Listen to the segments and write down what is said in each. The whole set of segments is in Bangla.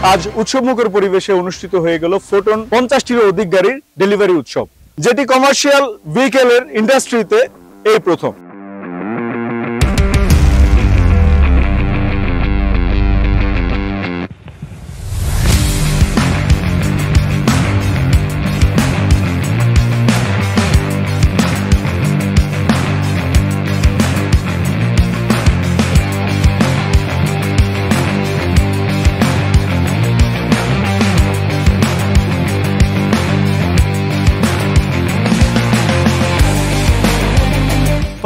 আজ উৎসবমুখর পরিবেশে অনুষ্ঠিত হয়ে গেল ফোটন 50টিরও অধিক গাড়ির ডেলিভারি উৎসব, যেটি কমার্শিয়াল ভেহিকেলের ইন্ডাস্ট্রিতে এই প্রথম।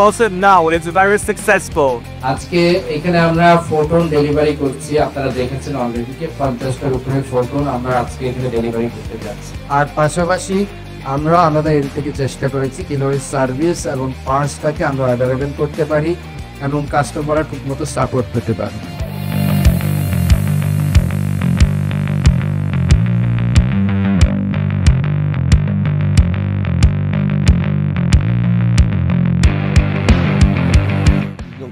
Also now it's very successful. আজকে এখানে আমরা ফোটন ডেলিভারি করছি। আপনারা দেখেছেন অলরেডি যে 50টার উপরে ফোটন আমরা আজকে এখানে ডেলিভারি করতে যাচ্ছি। আর পাশাপাশি আমরা আমাদের এর থেকে চেষ্টা করেছি কিভাবে সার্ভিস এবং পার্টসটাকে আমরা অ্যাভেলেবেল করতে পারি এবং কাস্টমাররা ঠিকমতো সাপোর্ট পেতে পারে।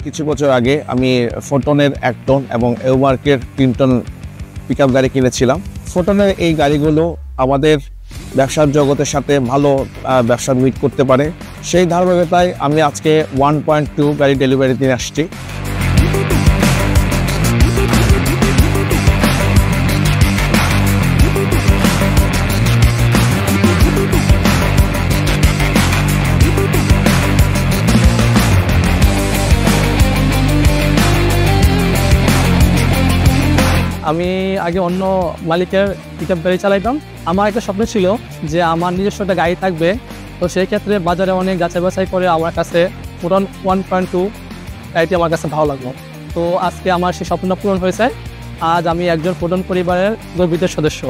কিছু বছর আগে আমি ফোটনের 1 টন এবং এওমার্কের 3 টন পিকআপ গাড়ি কিনেছিলাম। ফোটনের এই গাড়িগুলো আমাদের ব্যবসার জগতের সাথে ভালো ব্যবসা মিট করতে পারে, সেই ধারাবাহিকতায় আমি আজকে 1.2 গাড়ি ডেলিভারি দিয়ে আসছি। আমি আগে অন্য মালিকের পিকআপ গাড়ি চালাইতাম। আমার একটা স্বপ্ন ছিল যে আমার নিজস্ব একটা গাড়ি থাকবে, তো সেই ক্ষেত্রে বাজারে অনেক যাচাই বাছাই করে আমার কাছে ফোটন 1.2 গাড়িটি আমার কাছে ভালো লাগলো। তো আজকে আমার সেই স্বপ্নটা পূরণ হয়েছে। আজ আমি একজন ফোটন পরিবারের গর্বিত সদস্য।